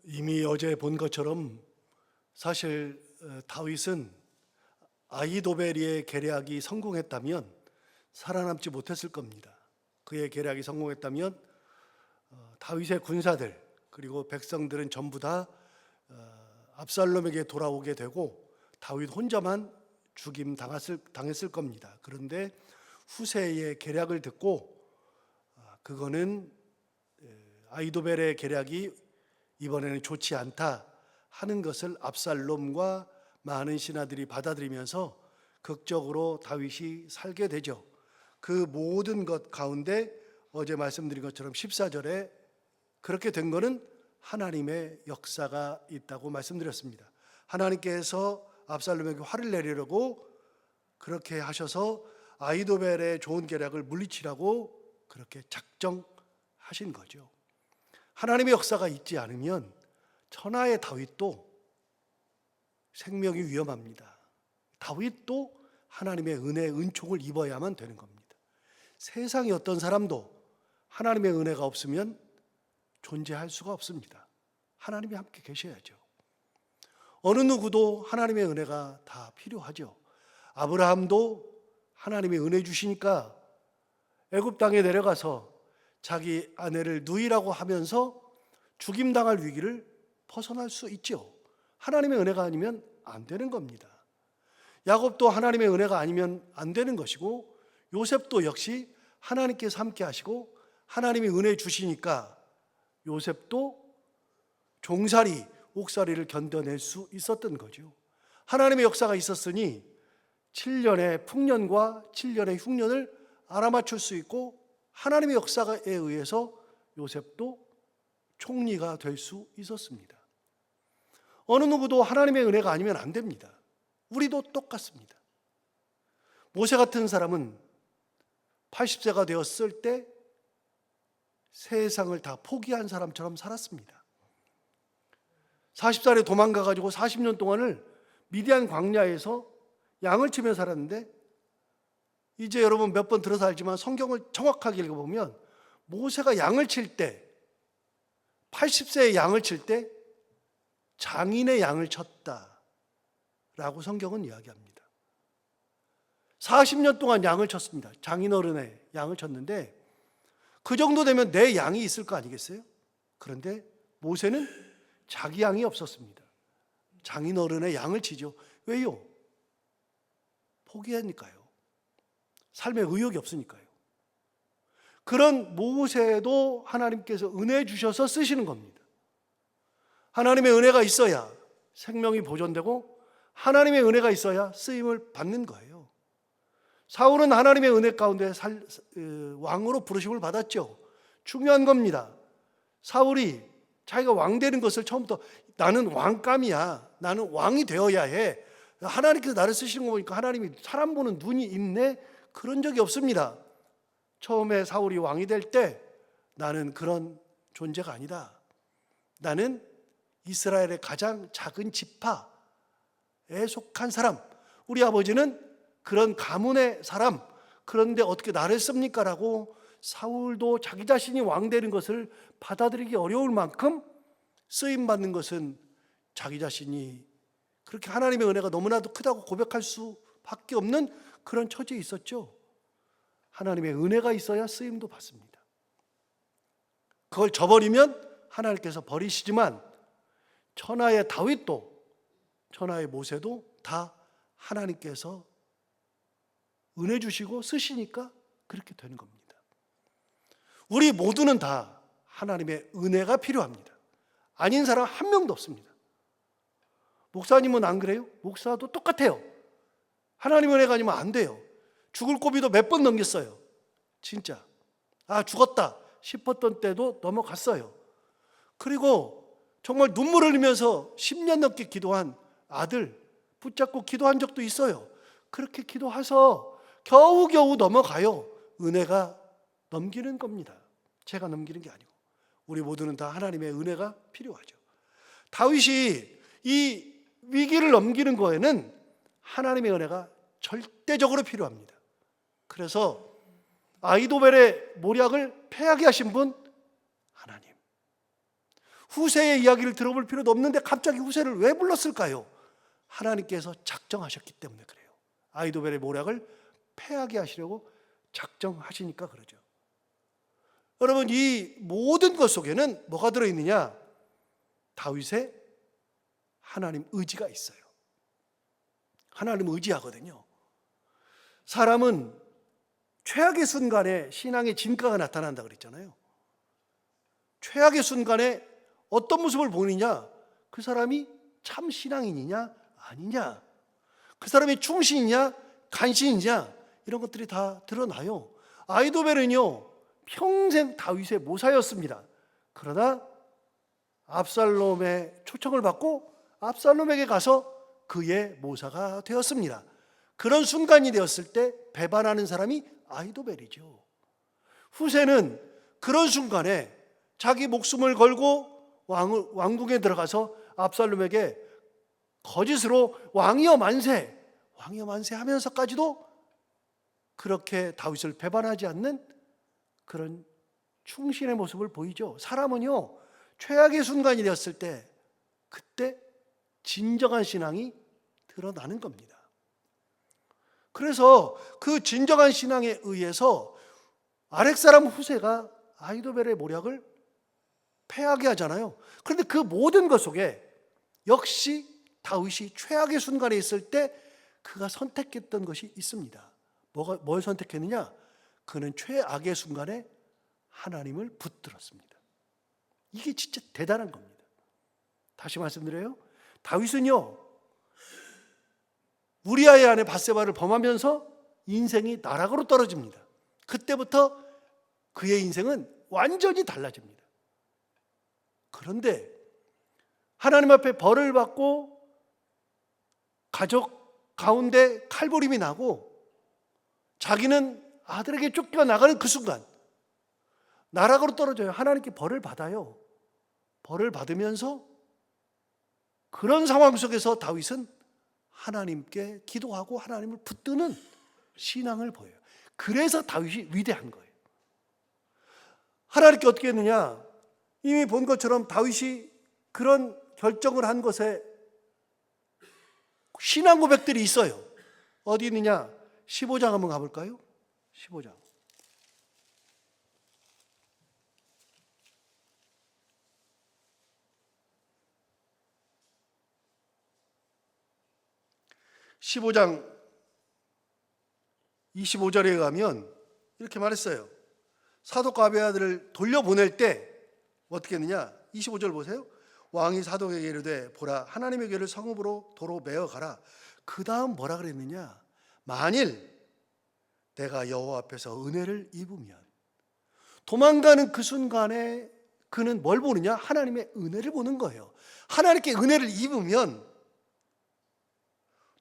이미 어제 본 것처럼 사실 다윗은 아히도벨의 계략이 성공했다면 살아남지 못했을 겁니다. 그의 계략이 성공했다면 다윗의 군사들 그리고 백성들은 전부 다 압살롬에게 돌아오게 되고 다윗 혼자만 죽임 당했을 겁니다. 그런데 후세의 계략을 듣고 그거는 아히도벨의 계략이 이번에는 좋지 않다 하는 것을 압살롬과 많은 신하들이 받아들이면서 극적으로 다윗이 살게 되죠. 그 모든 것 가운데 어제 말씀드린 것처럼 14절에 그렇게 된 것은 하나님의 역사가 있다고 말씀드렸습니다. 하나님께서 압살롬에게 화를 내리려고 그렇게 하셔서 아히도벨의 좋은 계략을 물리치라고 그렇게 작정하신 거죠. 하나님의 역사가 있지 않으면 천하의 다윗도 생명이 위험합니다. 다윗도 하나님의 은혜, 은총을 입어야만 되는 겁니다. 세상의 어떤 사람도 하나님의 은혜가 없으면 존재할 수가 없습니다. 하나님이 함께 계셔야죠. 어느 누구도 하나님의 은혜가 다 필요하죠. 아브라함도 하나님의 은혜 주시니까 애굽 땅에 내려가서 자기 아내를 누이라고 하면서 죽임당할 위기를 벗어날 수 있죠. 하나님의 은혜가 아니면 안 되는 겁니다. 야곱도 하나님의 은혜가 아니면 안 되는 것이고 요셉도 역시 하나님께서 함께 하시고 하나님이 은혜 주시니까 요셉도 종살이, 옥살이를 견뎌낼 수 있었던 거죠. 하나님의 역사가 있었으니 7년의 풍년과 7년의 흉년을 알아맞힐 수 있고 하나님의 역사에 의해서 요셉도 총리가 될 수 있었습니다. 어느 누구도 하나님의 은혜가 아니면 안 됩니다. 우리도 똑같습니다. 모세 같은 사람은 80세가 되었을 때 세상을 다 포기한 사람처럼 살았습니다. 40살에 도망가가지고 40년 동안을 미디안 광야에서 양을 치며 살았는데 이제 여러분 몇 번 들어서 알지만 성경을 정확하게 읽어보면 모세가 양을 칠 때 80세의 양을 칠 때 장인의 양을 쳤다라고 성경은 이야기합니다. 40년 동안 양을 쳤습니다. 장인어른의 양을 쳤는데 그 정도 되면 내 양이 있을 거 아니겠어요? 그런데 모세는 자기 양이 없었습니다. 장인어른의 양을 치죠. 왜요? 포기하니까요. 삶에 의욕이 없으니까요. 그런 모세도 하나님께서 은혜 주셔서 쓰시는 겁니다. 하나님의 은혜가 있어야 생명이 보존되고 하나님의 은혜가 있어야 쓰임을 받는 거예요. 사울은 하나님의 은혜 가운데 왕으로 부르심을 받았죠. 중요한 겁니다. 사울이 자기가 왕 되는 것을 처음부터 나는 왕감이야, 나는 왕이 되어야 해, 하나님께서 나를 쓰시는 거 보니까 하나님이 사람 보는 눈이 있네, 그런 적이 없습니다. 처음에 사울이 왕이 될 때 나는 그런 존재가 아니다. 나는 이스라엘의 가장 작은 지파에 속한 사람, 우리 아버지는 그런 가문의 사람, 그런데 어떻게 나를 씁니까? 라고 사울도 자기 자신이 왕 되는 것을 받아들이기 어려울 만큼 쓰임받는 것은 자기 자신이 그렇게 하나님의 은혜가 너무나도 크다고 고백할 수밖에 없는 그런 처지에 있었죠. 하나님의 은혜가 있어야 쓰임도 받습니다. 그걸 저버리면 하나님께서 버리시지만 천하의 다윗도 천하의 모세도 다 하나님께서 은혜 주시고 쓰시니까 그렇게 되는 겁니다. 우리 모두는 다 하나님의 은혜가 필요합니다. 아닌 사람 한 명도 없습니다. 목사님은 안 그래요? 목사도 똑같아요. 하나님의 은혜가 아니면 안 돼요. 죽을 고비도 몇 번 넘겼어요. 진짜 죽었다 싶었던 때도 넘어갔어요. 그리고 정말 눈물 흘리면서 10년 넘게 기도한 아들 붙잡고 기도한 적도 있어요. 그렇게 기도해서 겨우겨우 넘어가요. 은혜가 넘기는 겁니다. 제가 넘기는 게 아니고 우리 모두는 다 하나님의 은혜가 필요하죠. 다윗이 이 위기를 넘기는 거에는 하나님의 은혜가 절대적으로 필요합니다. 그래서 아히도벨의 모략을 패하게 하신 분 하나님. 후세의 이야기를 들어볼 필요도 없는데 갑자기 후세를 왜 불렀을까요? 하나님께서 작정하셨기 때문에 그래요. 아히도벨의 모략을 패하게 하시려고 작정하시니까 그러죠. 여러분, 이 모든 것 속에는 뭐가 들어있느냐? 다윗의 하나님 의지가 있어요. 하나님 의지하거든요. 사람은 최악의 순간에 신앙의 진가가 나타난다 그랬잖아요. 최악의 순간에 어떤 모습을 보이느냐? 그 사람이 참 신앙인이냐 아니냐, 그 사람이 충신이냐 간신이냐, 이런 것들이 다 드러나요. 아히도벨은요 평생 다윗의 모사였습니다. 그러나 압살롬의 초청을 받고 압살롬에게 가서 그의 모사가 되었습니다. 그런 순간이 되었을 때 배반하는 사람이 아히도벨이죠. 후세는 그런 순간에 자기 목숨을 걸고 왕궁에 들어가서 압살롬에게 거짓으로 왕이여 만세 하면서까지도 그렇게 다윗을 배반하지 않는 그런 충신의 모습을 보이죠. 사람은요 최악의 순간이 되었을 때 그때 진정한 신앙이 드러나는 겁니다. 그래서 그 진정한 신앙에 의해서 아렉사람 후세가 아히도벨의 모략을 패하게 하잖아요. 그런데 그 모든 것 속에 역시 다윗이 최악의 순간에 있을 때 그가 선택했던 것이 있습니다. 뭘 선택했느냐? 그는 최악의 순간에 하나님을 붙들었습니다. 이게 진짜 대단한 겁니다. 다시 말씀드려요. 다윗은요 우리아의 아내 밧세바를 범하면서 인생이 나락으로 떨어집니다. 그때부터 그의 인생은 완전히 달라집니다. 그런데 하나님 앞에 벌을 받고 가족 가운데 칼부림이 나고 자기는 아들에게 쫓겨나가는 그 순간 나락으로 떨어져요. 하나님께 벌을 받아요. 벌을 받으면서 그런 상황 속에서 다윗은 하나님께 기도하고 하나님을 붙드는 신앙을 보여요. 그래서 다윗이 위대한 거예요. 하나님께 어떻게 했느냐? 이미 본 것처럼 다윗이 그런 결정을 한 것에 신앙 고백들이 있어요. 어디 있느냐? 15장 한번 가볼까요? 15장. (15장) 25절에 가면 이렇게 말했어요. 사독과 아비아들을 돌려보낼 때 어떻게 했느냐? 25절 보세요. 왕이 사독에게 이르되 보라 하나님의 궤를 성읍으로 도로 메어 가라. 그 다음 뭐라 그랬느냐? 만일 내가 여호와 앞에서 은혜를 입으면, 도망가는 그 순간에 그는 뭘 보느냐? 하나님의 은혜를 보는 거예요. 하나님께 은혜를 입으면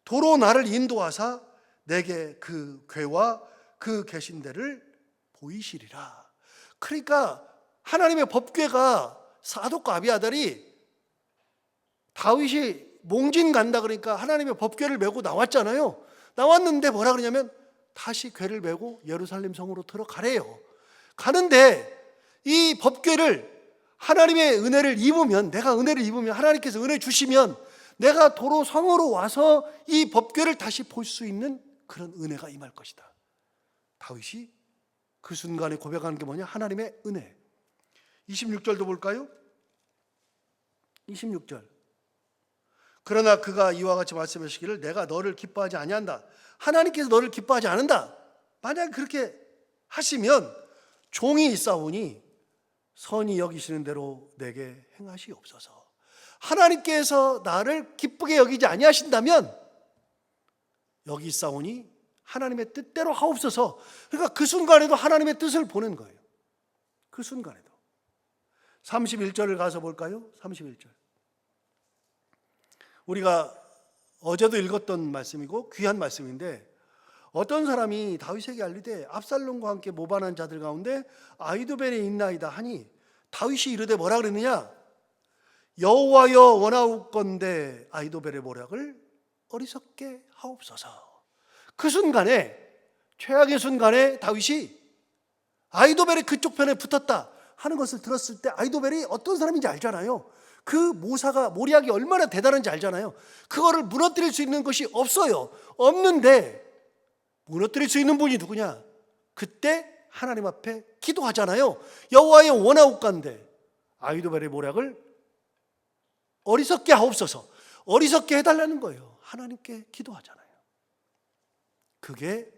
도로 나를 인도하사 내게 그 궤와 그 계신 데를 보이시리라. 그러니까 하나님의 법궤가 사독과 아비아달이 다윗이 몽진 간다 그러니까 하나님의 법궤를 메고 나왔잖아요. 나왔는데 뭐라 그러냐면 다시 궤를 메고 예루살렘 성으로 들어가래요. 가는데 이 법궤를 하나님의 은혜를 입으면, 내가 은혜를 입으면, 하나님께서 은혜 주시면 내가 도로 성으로 와서 이 법궤를 다시 볼 수 있는 그런 은혜가 임할 것이다. 다윗이 그 순간에 고백하는 게 뭐냐? 하나님의 은혜. 26절도 볼까요? 26절. 그러나 그가 이와 같이 말씀하시기를 내가 너를 기뻐하지 아니한다. 하나님께서 너를 기뻐하지 않는다. 만약 그렇게 하시면 종이 있사오니 선히 여기시는 대로 내게 행하시옵소서. 하나님께서 나를 기쁘게 여기지 아니하신다면 여기 있사오니 하나님의 뜻대로 하옵소서. 그러니까 그 순간에도 하나님의 뜻을 보는 거예요. 그 순간에도. 31절을 가서 볼까요? 31절. 우리가 어제도 읽었던 말씀이고 귀한 말씀인데, 어떤 사람이 다윗에게 알리되 압살롬과 함께 모반한 자들 가운데 아히도벨이 있나이다 하니 다윗이 이르되 뭐라 그랬느냐? 여호와여 원하옵건대 아히도벨의 모략을 어리석게 하옵소서. 그 순간에, 최악의 순간에 다윗이 아히도벨의 그쪽 편에 붙었다. 하는 것을 들었을 때 아히도벨이 어떤 사람인지 알잖아요. 그 모사가 모략이 얼마나 대단한지 알잖아요. 그거를 무너뜨릴 수 있는 것이 없어요. 없는데 무너뜨릴 수 있는 분이 누구냐? 그때 하나님 앞에 기도하잖아요. 여호와의 원하옵간대 아히도벨의 모략을 어리석게 하옵소서. 어리석게 해달라는 거예요. 하나님께 기도하잖아요. 그게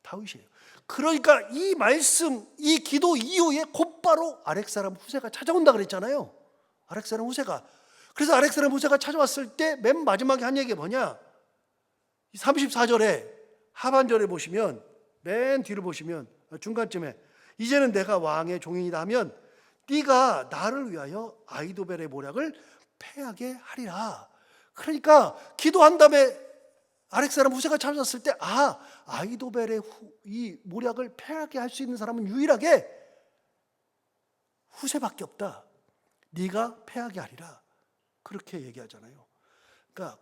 다윗이에요. 그러니까 이 말씀, 이 기도 이후에 곧바로 아렉사람 후세가 찾아온다 그랬잖아요. 아렉사람 후세가. 그래서 아렉사람 후세가 찾아왔을 때 맨 마지막에 한 얘기가 뭐냐? 34절에 하반절에 보시면, 맨 뒤를 보시면 중간쯤에 이제는 내가 왕의 종이다 하면 네가 나를 위하여 아히도벨의 모략을 패하게 하리라. 그러니까 기도한 다음에 아렉사람 후세가 찾아왔을 때 아히도벨의 이 모략을 패하게 할 수 있는 사람은 유일하게 후세밖에 없다. 네가 패하게 하리라. 그렇게 얘기하잖아요. 그러니까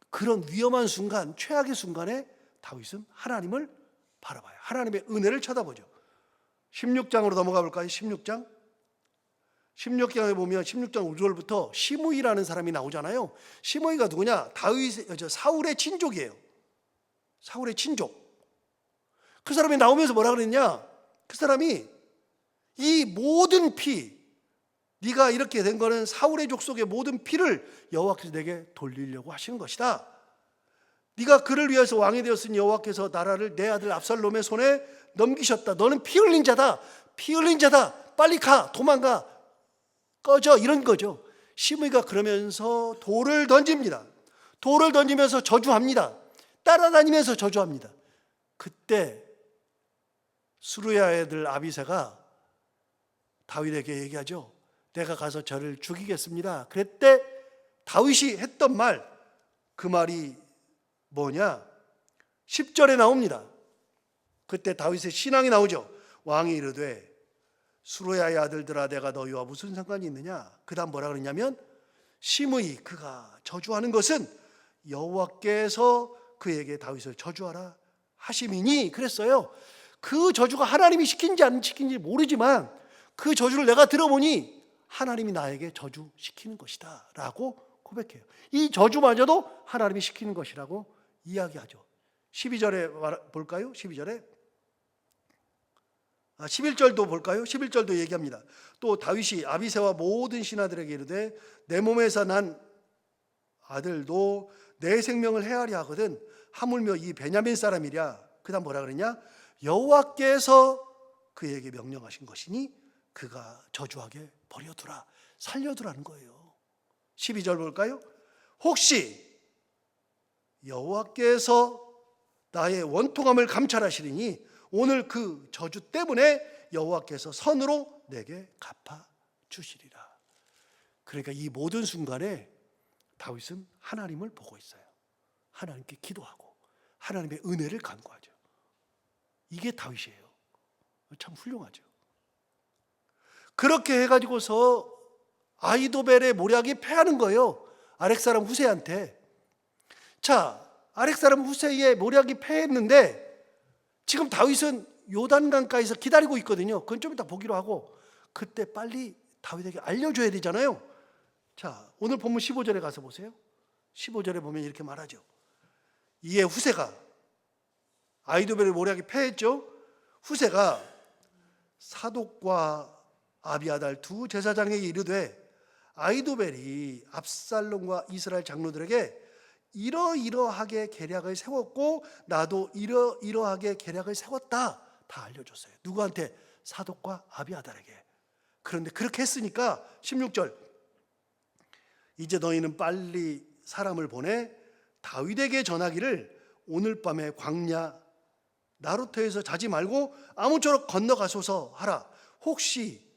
그런 위험한 순간, 최악의 순간에 다윗은 하나님을 바라봐요. 하나님의 은혜를 쳐다보죠. 16장으로 넘어가 볼까요? 16장. 16장에 보면 16장 5절부터 시므이라는 사람이 나오잖아요. 시므이가 누구냐? 사울의 친족이에요. 사울의 친족. 그 사람이 나오면서 뭐라 그랬냐? 그 사람이 이 모든 네가 이렇게 된 거는 사울의 족속의 모든 피를 여호와께서 내게 돌리려고 하시는 것이다. 네가 그를 위해서 왕이 되었으니 여호와께서 나라를 내 아들 압살롬의 손에 넘기셨다. 너는 피 흘린 자다. 피 흘린 자다. 빨리 가. 도망가. 꺼져. 이런 거죠. 시므이가 그러면서 돌을 던집니다. 돌을 던지면서 저주합니다. 따라다니면서 저주합니다. 그때 수르야의 아들 아비새가 다윗에게 얘기하죠. 내가 가서 저를 죽이겠습니다. 그랬대 다윗이 했던 말, 그 말이 뭐냐? 10절에 나옵니다. 그때 다윗의 신앙이 나오죠. 왕이 이르되 수르야의 아들들아 내가 너희와 무슨 상관이 있느냐? 그 다음 뭐라 그러냐면 시므이 그가 저주하는 것은 여호와께서 그에게 다윗을 저주하라 하심이니 그랬어요. 그 저주가 하나님이 시킨지 안 시킨지 모르지만 그 저주를 내가 들어보니 하나님이 나에게 저주시키는 것이다 라고 고백해요. 이 저주마저도 하나님이 시키는 것이라고 이야기하죠. 12절에 볼까요? 12절에 11절도 볼까요? 11절도 얘기합니다. 또 다윗이 아비새와 모든 신하들에게 이르되 내 몸에서 난 아들도 내 생명을 해하려 하거든 하물며 이 베냐민 사람이랴. 그 다음 뭐라 그랬냐? 여호와께서 그에게 명령하신 것이니 그가 저주하게 버려두라. 살려두라는 거예요. 12절 볼까요? 혹시 여호와께서 나의 원통함을 감찰하시리니 오늘 그 저주 때문에 여호와께서 선으로 내게 갚아주시리라. 그러니까 이 모든 순간에 다윗은 하나님을 보고 있어요. 하나님께 기도하고 하나님의 은혜를 간구하죠. 이게 다윗이에요. 참 훌륭하죠. 그렇게 해가지고서 아히도벨의 모략이 패하는 거예요. 아렉사람 후세한테. 자, 아렉사람 후세의 모략이 패했는데 지금 다윗은 요단강가에서 기다리고 있거든요. 그건 좀 이따 보기로 하고 그때 빨리 다윗에게 알려줘야 되잖아요. 자, 오늘 본문 15절에 가서 보세요. 15절에 보면 이렇게 말하죠. 이에 후세가 아히도벨의 모략이 패했죠. 후세가 사독과 아비아달 두 제사장에게 이르되 아히도벨이 압살롬과 이스라엘 장로들에게 이러이러하게 계략을 세웠고 나도 이러이러하게 계략을 세웠다. 다 알려줬어요. 누구한테? 사독과 아비아달에게. 그런데 그렇게 했으니까 16절 이제 너희는 빨리 사람을 보내 다윗에게 전하기를 오늘 밤에 광야 나루터에서 자지 말고 아무쪼록 건너가소서 하라. 혹시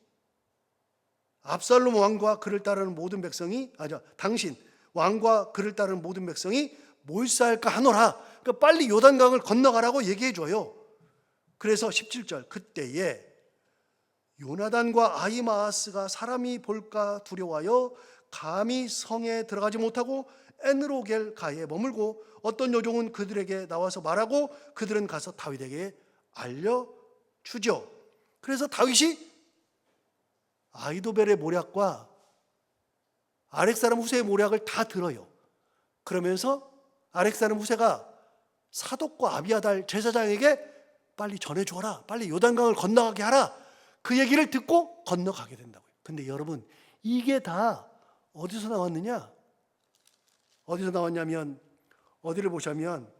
압살롬 왕과 그를 따르는 모든 백성이 당신 왕과 그를 따르는 모든 백성이 몰사할까 하노라. 그러니까 빨리 요단강을 건너가라고 얘기해 줘요. 그래서 17절 그때에 요나단과 아히마아스가 사람이 볼까 두려워하여 감히 성에 들어가지 못하고 엔로겔 가에 머물고 어떤 여종은 그들에게 나와서 말하고 그들은 가서 다윗에게 알려주죠. 그래서 다윗이 아히도벨의 모략과 아렉 사람 후세의 모략을 다 들어요. 그러면서 아렉 사람 후세가 사독과 아비아달 제사장에게 빨리 전해줘라, 빨리 요단강을 건너가게 하라, 그 얘기를 듣고 건너가게 된다고요. 근데 여러분, 이게 다 어디서 나왔느냐? 어디서 나왔냐면, 어디를 보자면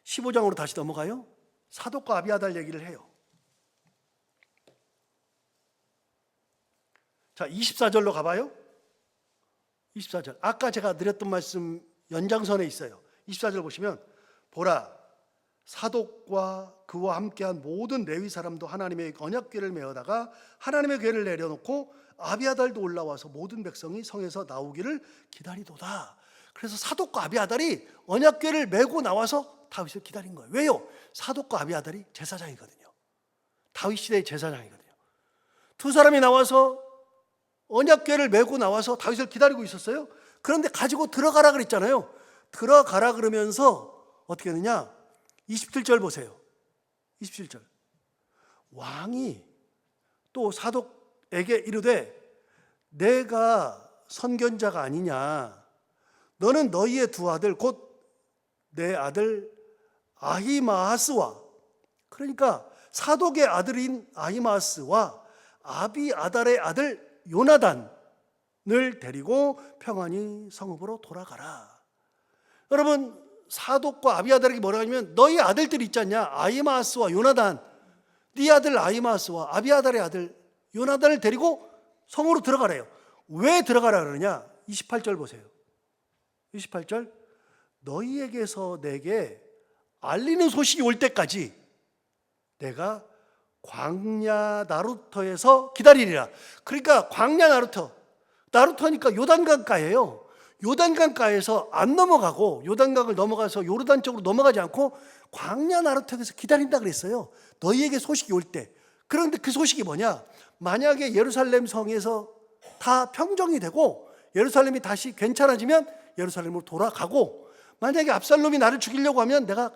15장으로 다시 넘어가요. 사독과 아비아달 얘기를 해요. 자, 24절로 가봐요. 24절. 아까 제가 드렸던 말씀 연장선에 있어요. 24절 보시면, 보라, 사독과 그와 함께한 모든 레위 사람도 하나님의 언약궤를 메어다가 하나님의 궤를 내려놓고 아비아달도 올라와서 모든 백성이 성에서 나오기를 기다리도다. 그래서 사독과 아비아달이 언약궤를 메고 나와서 다윗을 기다린 거예요. 왜요? 사독과 아비아달이 제사장이거든요. 다윗 시대의 제사장이거든요. 두 사람이 나와서 언약궤를 메고 나와서 다윗을 기다리고 있었어요. 그런데 가지고 들어가라 그랬잖아요. 들어가라 그러면서 어떻게 했느냐? 27절 보세요. 27절. 왕이 또 사독에게 이르되, 내가 선견자가 아니냐? 너는 너희의 두 아들 곧 내 아들 아히마아스와, 그러니까 사독의 아들인 아히마아스와 아비아달의 아들 요나단을 데리고 평안히 성읍으로 돌아가라. 여러분, 사독과 아비아달에게 뭐라고 하냐면, 너희 아들들이 있지 않냐? 아히마아스와 요나단, 네 아들 아히마아스와 아비아달의 아들 요나단을 데리고 성으로 들어가래요. 왜 들어가라 그러냐? 28절 보세요. 28절. 너희에게서 내게 알리는 소식이 올 때까지 내가 광야 나루터에서 기다리리라. 그러니까 광야 나루터니까 요단강가예요. 요단강가에서 안 넘어가고, 요단강을 넘어가서 요르단 쪽으로 넘어가지 않고 광야 나루터에서 기다린다 그랬어요. 너희에게 소식이 올 때. 그런데 그 소식이 뭐냐? 만약에 예루살렘 성에서 다 평정이 되고 예루살렘이 다시 괜찮아지면 예루살렘으로 돌아가고, 만약에 압살롬이 나를 죽이려고 하면 내가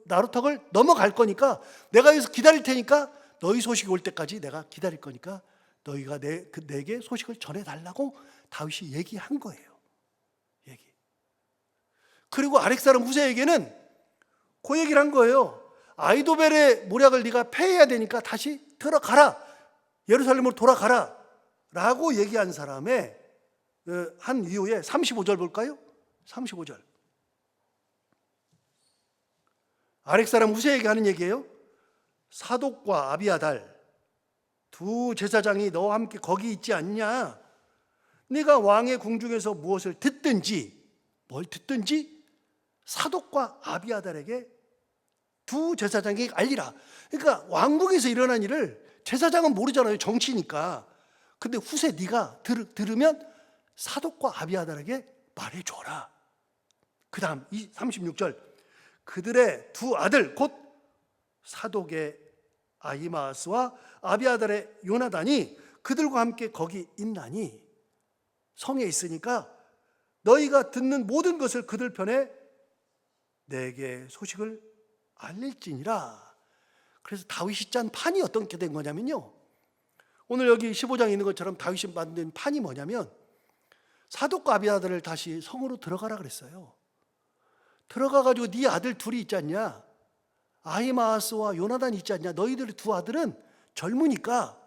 나루턱을 넘어갈 거니까 내가 여기서 기다릴 테니까 너희 소식이 올 때까지 내가 기다릴 거니까 너희가 내게 소식을 전해달라고 다윗이 얘기한 거예요. 얘기. 그리고 아렉 사람 후세에게는 그 얘기를 한 거예요. 아히도벨의 모략을 네가 패해야 되니까 다시 들어가라, 예루살렘으로 돌아가라 라고 얘기한 사람의 한 이후에 35절 볼까요? 35절. 아렉 사람 후세에게 하는 얘기예요. 사독과 아비아달 두 제사장이 너와 함께 거기 있지 않냐? 네가 왕의 궁중에서 무엇을 듣든지, 뭘 듣든지 사독과 아비아달에게 두 제사장에게 알리라. 그러니까 왕궁에서 일어난 일을 제사장은 모르잖아요, 정치니까. 근데 후세 네가 들으면 사독과 아비아달에게 말해줘라. 그 다음 36절. 그들의 두 아들 곧 사독의 아히마아스와 아비아달의 요나단이 그들과 함께 거기 있나니, 성에 있으니까 너희가 듣는 모든 것을 그들 편에 내게 소식을 알릴지니라. 그래서 다윗이 짠 판이 어떻게 된 거냐면요, 오늘 여기 15장에 있는 것처럼 다윗이 만든 판이 뭐냐면, 사독과 아비아달을 다시 성으로 들어가라 그랬어요. 들어가가지고 네 아들 둘이 있지 않냐? 아히마아스와 요나단이 있지 않냐? 너희들의 두 아들은 젊으니까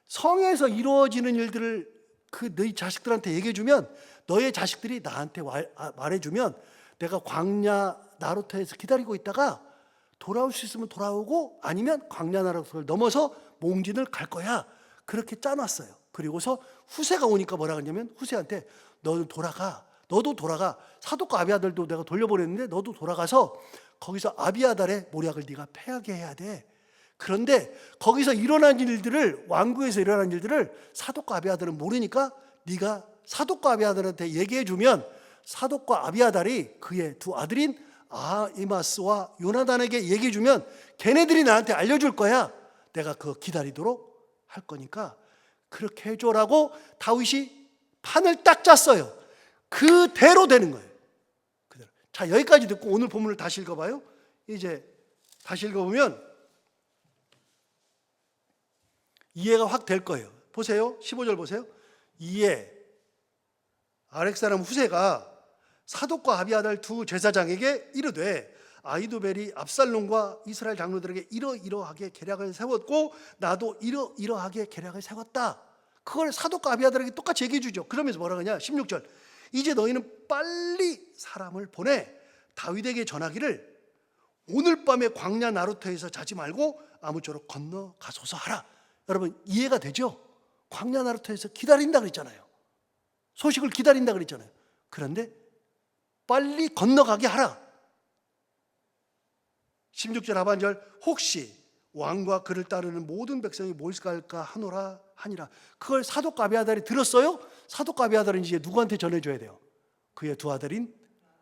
성에서 이루어지는 일들을 너희 자식들한테 얘기해주면, 너의 자식들이 나한테 말해주면 내가 광야 나루터에서 기다리고 있다가 돌아올 수 있으면 돌아오고, 아니면 광야 나루터를 넘어서 몽진을 갈 거야. 그렇게 짜놨어요. 그리고서 후세가 오니까 뭐라 그러냐면, 후세한테 너도 돌아가. 사독과 아비아달도 내가 돌려보냈는데 너도 돌아가서 거기서 아비아달의 모략을 네가 패하게 해야 돼. 그런데 거기서 일어난 일들을, 왕궁에서 일어난 일들을 사독과 아비아달은 모르니까 네가 사독과 아비아달한테 얘기해주면 사독과 아비아달이 그의 두 아들인 아히마스와 요나단에게 얘기해주면 걔네들이 나한테 알려줄 거야. 내가 그거 기다리도록 할 거니까 그렇게 해줘라고 다윗이 판을 딱 짰어요. 그대로 되는 거예요. 그대로. 자, 여기까지 듣고 오늘 본문을 다시 읽어봐요. 이제 다시 읽어보면 이해가 확 될 거예요. 보세요. 15절 보세요. 이에 아렉 사람 후세가 사독과 아비아달 두 제사장에게 이르되 아히도벨이 압살롬과 이스라엘 장로들에게 이러이러하게 계략을 세웠고 나도 이러이러하게 계략을 세웠다. 그걸 사독과 아비아달에게 똑같이 얘기해 주죠. 그러면서 뭐라 그러냐? 16절. 이제 너희는 빨리 사람을 보내 다윗에게 전하기를 오늘 밤에 광야 나루터에서 자지 말고 아무쪼록 건너가소서 하라. 여러분 이해가 되죠? 광야 나루터에서 기다린다 그랬잖아요. 소식을 기다린다 그랬잖아요. 그런데 빨리 건너가게 하라. 16절 하반절 혹시 왕과 그를 따르는 모든 백성이 몰살까 하노라 하니라. 그걸 사독과 아비아달이 들었어요? 사독과 아비아달은 이제 누구한테 전해줘야 돼요? 그의 두 아들인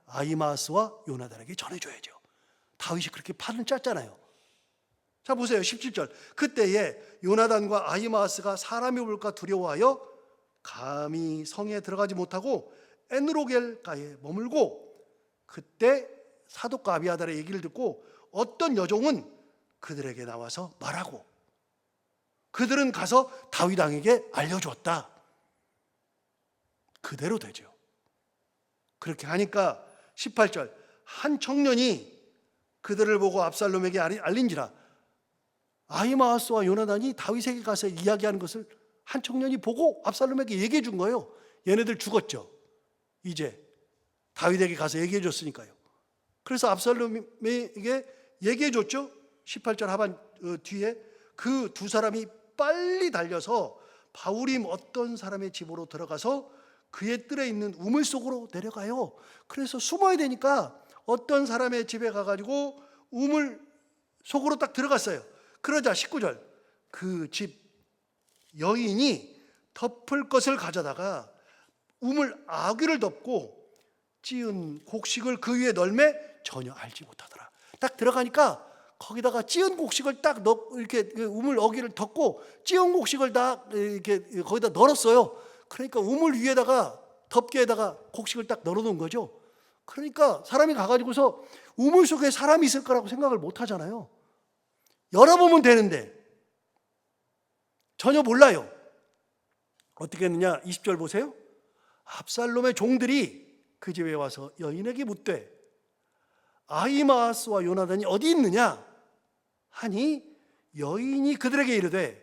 아히마아스와 요나단에게 전해줘야죠. 다윗이 그렇게 판을 짰잖아요. 자 보세요. 17절. 그때에 요나단과 아히마아스가 사람이 올까 두려워하여 감히 성에 들어가지 못하고 엔로겔가에 머물고 그때 사독과 아비아달의 얘기를 듣고 어떤 여종은 그들에게 나와서 말하고 그들은 가서 다윗 왕에게 알려주었다. 그대로 되죠. 그렇게 하니까 18절 한 청년이 그들을 보고 압살롬에게 알린지라. 아히마아스와 요나단이 다윗에게 가서 이야기하는 것을 한 청년이 보고 압살롬에게 얘기해 준 거예요. 얘네들 죽었죠. 이제 다윗에게 가서 얘기해 줬으니까요. 그래서 압살롬에게 얘기해 줬죠. 18절 하반 뒤에 그 두 사람이 빨리 달려서 바울임 어떤 사람의 집으로 들어가서 그의 뜰에 있는 우물 속으로 내려가요. 그래서 숨어야 되니까 어떤 사람의 집에 가가지고 우물 속으로 딱 들어갔어요. 그러자 19절 그 집 여인이 덮을 것을 가져다가 우물 아귀를 덮고 찌은 곡식을 그 위에 널매 전혀 알지 못하더라. 딱 들어가니까 거기다가 찌은 곡식을 딱 이렇게 우물 어귀를 덮고 찌은 곡식을 다 이렇게 거기다 널었어요. 그러니까 우물 위에다가 덮개에다가 곡식을 딱 널어놓은 거죠. 그러니까 사람이 가가지고서 우물 속에 사람이 있을 거라고 생각을 못 하잖아요. 열어보면 되는데 전혀 몰라요. 어떻게 했느냐? 20절 보세요. 압살롬의 종들이 그 집에 와서 여인에게 묻되 아히마아스와 요나단이 어디 있느냐 하니 여인이 그들에게 이르되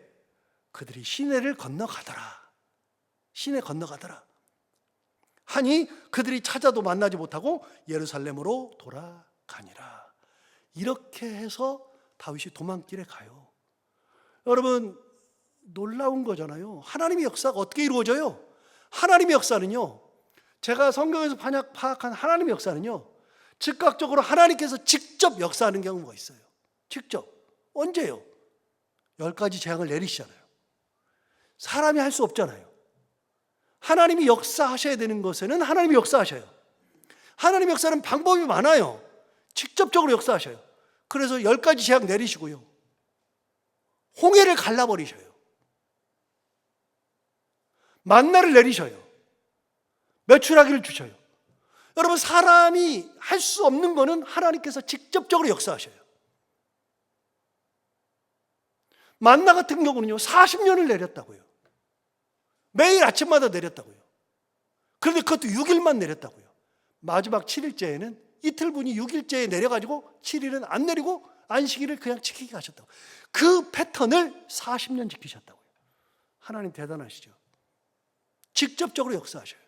그들이 시내를 건너가더라. 시내 건너가더라 하니 그들이 찾아도 만나지 못하고 예루살렘으로 돌아가니라. 이렇게 해서 다윗이 도망길에 가요. 여러분 놀라운 거잖아요. 하나님의 역사가 어떻게 이루어져요? 하나님의 역사는요, 제가 성경에서 파악한 하나님의 역사는요, 즉각적으로 하나님께서 직접 역사하는 경우가 있어요. 직접. 언제요? 10가지 재앙을 내리시잖아요. 사람이 할 수 없잖아요. 하나님이 역사하셔야 되는 것에는 하나님이 역사하셔요. 하나님의 역사는 방법이 많아요. 직접적으로 역사하셔요. 그래서 10가지 재앙 내리시고요, 홍해를 갈라버리셔요. 만나를 내리셔요. 메추라기를 주셔요. 여러분 사람이 할 수 없는 거는 하나님께서 직접적으로 역사하셔요. 만나 같은 경우는요 40년을 내렸다고요. 매일 아침마다 내렸다고요. 그런데 그것도 6일만 내렸다고요. 마지막 7일째에는 이틀분이 6일째에 내려가지고 7일은 안 내리고 안식일을 그냥 지키게 하셨다고. 그 패턴을 40년 지키셨다고요. 하나님 대단하시죠. 직접적으로 역사하셔요.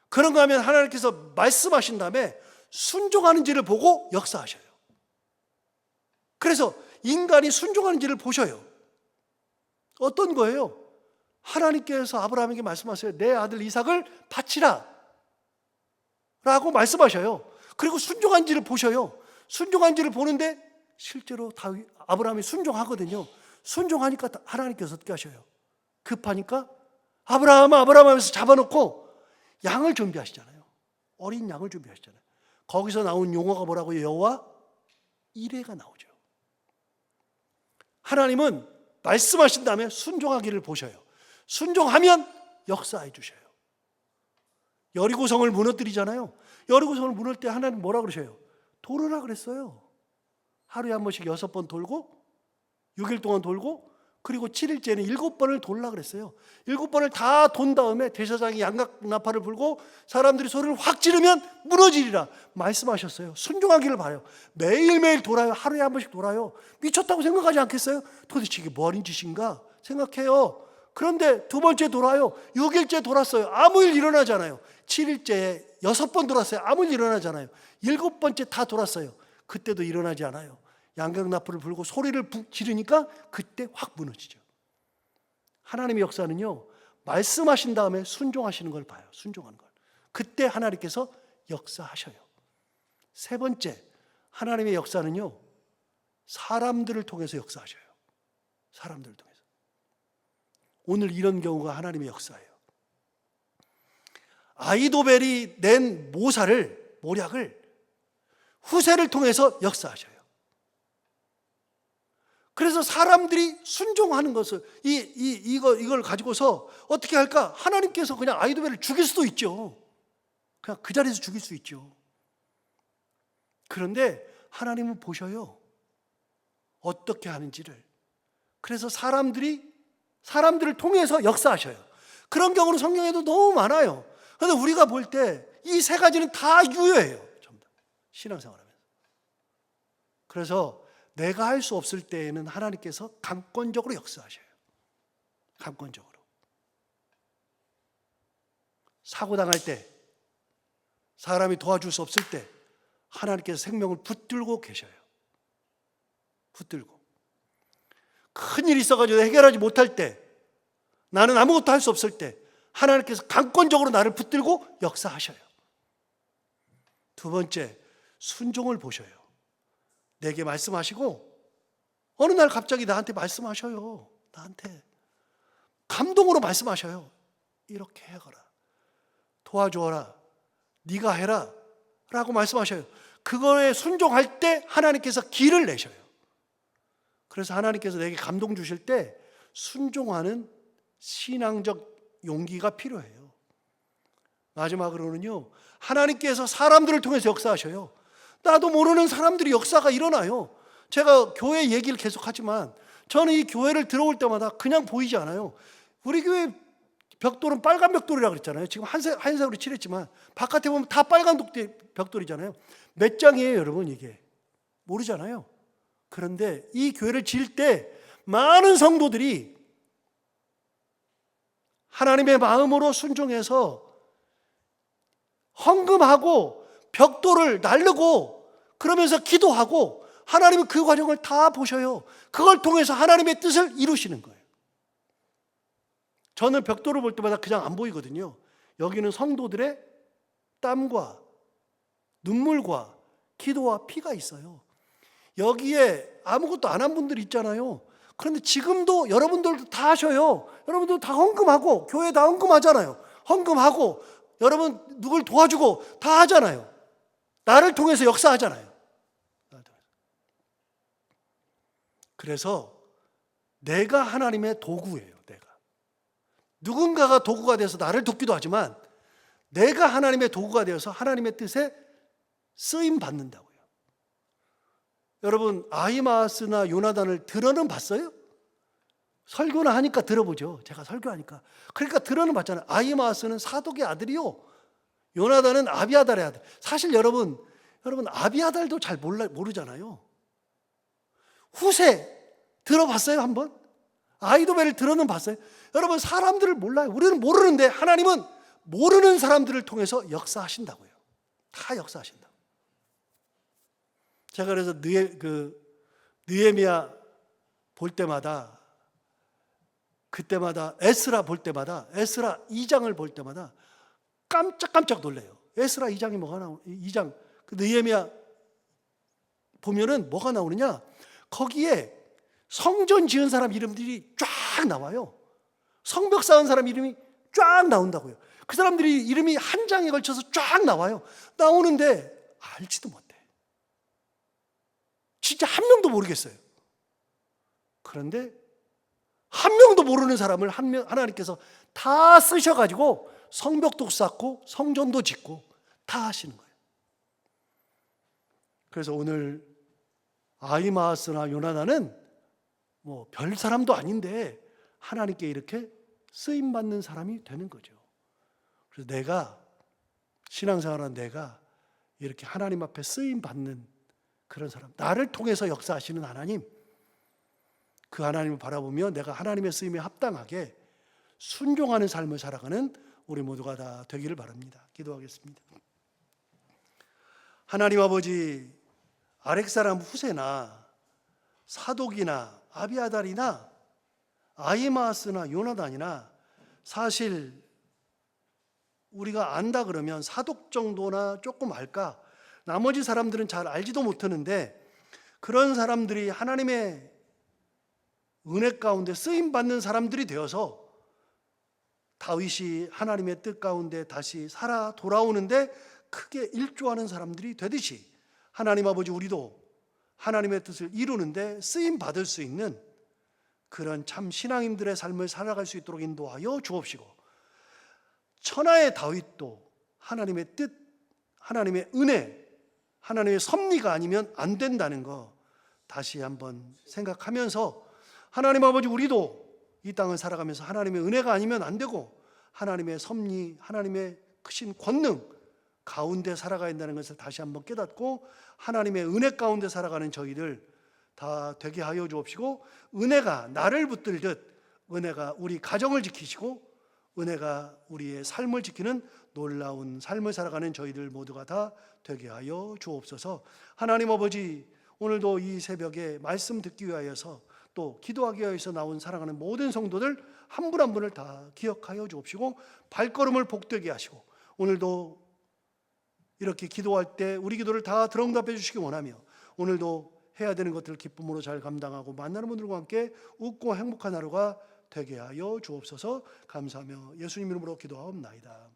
그런가 하면 하나님께서 말씀하신 다음에 순종하는지를 보고 역사하셔요. 그래서 인간이 순종하는지를 보셔요. 어떤 거예요? 하나님께서 아브라함에게 말씀하세요. 내 아들 이삭을 바치라 라고 말씀하셔요. 그리고 순종한지를 보셔요. 순종한지를 보는데 실제로 아브라함이 순종하거든요. 순종하니까 하나님께서 어떻게 하셔요? 급하니까 아브라함 하면서 잡아놓고 양을 준비하시잖아요. 어린 양을 준비하시잖아요. 거기서 나온 용어가 뭐라고요? 여호와 이레가 나오죠. 하나님은 말씀하신 다음에 순종하기를 보셔요. 순종하면 역사해 주셔요. 여리고성을 무너뜨리잖아요. 여리고성을 무너뜨릴 때 하나님 뭐라 그러셔요? 돌으라 그랬어요. 하루에 한 번씩 6번 돌고 6일 동안 돌고 그리고 7일째는 7번을 돌라 그랬어요. 7번을 다 돈 다음에 대제사장이 양각나팔을 불고 사람들이 소리를 확 지르면 무너지리라 말씀하셨어요. 순종하기를 바라요. 매일매일 돌아요. 하루에 한 번씩 돌아요. 미쳤다고 생각하지 않겠어요? 도대체 이게 뭐 하는 짓인가 생각해요. 그런데 두 번째 돌아요. 6일째 돌았어요. 아무 일 일어나잖아요. 7일째에 6번 돌았어요. 아무 일 일어나잖아요. 7번째 다 돌았어요. 그때도 일어나지 않아요. 양각나팔을 불고 소리를 지르니까 그때 확 무너지죠. 하나님의 역사는요, 말씀하신 다음에 순종하시는 걸 봐요. 순종하는 걸. 그때 하나님께서 역사하셔요. 세 번째, 하나님의 역사는요, 사람들을 통해서 역사하셔요. 사람들을 통해서. 오늘 이런 경우가 하나님의 역사예요. 아히도벨이 낸 모략을 후세를 통해서 역사하셔요. 그래서 사람들이 순종하는 것을 이걸 가지고서 어떻게 할까? 하나님께서 그냥 아히도벨을 죽일 수도 있죠. 그냥 그 자리에서 죽일 수 있죠. 그런데 하나님은 보셔요. 어떻게 하는지를. 그래서 사람들을 통해서 역사하셔요. 그런 경우는 성경에도 너무 많아요. 그런데 우리가 볼 때 이 세 가지는 다 유효해요. 전부 다. 신앙생활하면서. 그래서 내가 할 수 없을 때에는 하나님께서 강권적으로 역사하셔요. 강권적으로. 사고 당할 때, 사람이 도와줄 수 없을 때 하나님께서 생명을 붙들고 계셔요. 붙들고. 큰일이 있어가지고 해결하지 못할 때, 나는 아무것도 할 수 없을 때 하나님께서 강권적으로 나를 붙들고 역사하셔요. 두 번째, 순종을 보셔요. 내게 말씀하시고 어느 날 갑자기 나한테 말씀하셔요. 나한테 감동으로 말씀하셔요. 이렇게 해거라. 도와주어라. 네가 해라. 라고 말씀하셔요. 그거에 순종할 때 하나님께서 길을 내셔요. 그래서 하나님께서 내게 감동 주실 때 순종하는 신앙적 용기가 필요해요. 마지막으로는요, 하나님께서 사람들을 통해서 역사하셔요. 나도 모르는 사람들이 역사가 일어나요. 제가 교회 얘기를 계속하지만 저는 이 교회를 들어올 때마다 그냥 보이지 않아요. 우리 교회 벽돌은 빨간 벽돌이라고 그랬잖아요. 지금 한색으로 칠했지만 바깥에 보면 다 빨간 벽돌이잖아요. 몇 장이에요, 여러분? 이게 모르잖아요. 그런데 이 교회를 지을 때 많은 성도들이 하나님의 마음으로 순종해서 헌금하고 벽돌을 나르고 그러면서 기도하고 하나님은 그 과정을 다 보셔요. 그걸 통해서 하나님의 뜻을 이루시는 거예요. 저는 벽돌을 볼 때마다 그냥 안 보이거든요. 여기는 성도들의 땀과 눈물과 기도와 피가 있어요. 여기에 아무것도 안 한 분들 있잖아요. 그런데 지금도 여러분들도 다 하셔요. 여러분들 다 헌금하고 교회 다 헌금하잖아요. 헌금하고 여러분 누굴 도와주고 다 하잖아요. 나를 통해서 역사하잖아요. 그래서 내가 하나님의 도구예요. 내가. 누군가가 도구가 돼서 나를 돕기도 하지만 내가 하나님의 도구가 되어서 하나님의 뜻에 쓰임 받는다고요. 여러분 아히마아스나 요나단을 들어는 봤어요? 설교는 하니까 들어보죠. 제가 설교하니까. 그러니까 들어는 봤잖아요. 아히마아스는 사독의 아들이요. 요나단은 아비아달의 아들. 사실 여러분 아비아달도 잘 모르잖아요. 후세 들어봤어요 한번? 아히도벨을 들어는 봤어요? 여러분 사람들을 몰라요. 우리는 모르는데 하나님은 모르는 사람들을 통해서 역사하신다고요. 다 역사하신다. 제가 그래서 느헤미야 볼 때마다 그때마다 에스라 볼 때마다 에스라 2장을 볼 때마다 깜짝깜짝 놀래요. 에스라 2장이 뭐가 나오냐? 2장 그 느헤미야 보면은 뭐가 나오느냐? 거기에 성전 지은 사람 이름들이 쫙 나와요. 성벽 쌓은 사람 이름이 쫙 나온다고요. 그 사람들이 이름이 한 장에 걸쳐서 쫙 나와요. 나오는데 알지도 못해. 진짜 한 명도 모르겠어요. 그런데 한 명도 모르는 사람을 하나님께서 다 쓰셔가지고 성벽도 쌓고 성전도 짓고 다 하시는 거예요. 그래서 오늘 아히마아스나 요나단은 뭐 별 사람도 아닌데 하나님께 이렇게 쓰임 받는 사람이 되는 거죠. 그래서 내가 신앙생활한 내가 이렇게 하나님 앞에 쓰임 받는 그런 사람, 나를 통해서 역사하시는 하나님, 그 하나님을 바라보며 내가 하나님의 쓰임에 합당하게 순종하는 삶을 살아가는 우리 모두가 다 되기를 바랍니다. 기도하겠습니다. 하나님 아버지, 아렉사람 후세나 사독이나 아비아달이나 아히마아스나 요나단이나 사실 우리가 안다 그러면 사독 정도나 조금 알까? 나머지 사람들은 잘 알지도 못하는데 그런 사람들이 하나님의 은혜 가운데 쓰임 받는 사람들이 되어서 다윗이 하나님의 뜻 가운데 다시 살아 돌아오는데 크게 일조하는 사람들이 되듯이 하나님 아버지, 우리도 하나님의 뜻을 이루는데 쓰임 받을 수 있는 그런 참 신앙인들의 삶을 살아갈 수 있도록 인도하여 주옵시고, 천하의 다윗도 하나님의 뜻, 하나님의 은혜, 하나님의 섭리가 아니면 안 된다는 거 다시 한번 생각하면서, 하나님 아버지, 우리도 이 땅을 살아가면서 하나님의 은혜가 아니면 안 되고 하나님의 섭리, 하나님의 크신 권능 가운데 살아가야 한다는 것을 다시 한번 깨닫고 하나님의 은혜 가운데 살아가는 저희들 다 되게 하여 주옵시고, 은혜가 나를 붙들듯 은혜가 우리 가정을 지키시고 은혜가 우리의 삶을 지키는 놀라운 삶을 살아가는 저희들 모두가 다 되게 하여 주옵소서. 하나님 아버지, 오늘도 이 새벽에 말씀 듣기 위하여서 또 기도하기 위해서 나온 사랑하는 모든 성도들 한 분 한 분을 다 기억하여 주옵시고 발걸음을 복되게 하시고, 오늘도 이렇게 기도할 때 우리 기도를 다 들어응답해 주시기 원하며 오늘도 해야 되는 것들을 기쁨으로 잘 감당하고 만나는 분들과 함께 웃고 행복한 하루가 되게 하여 주옵소서. 감사하며 예수님 이름으로 기도하옵나이다.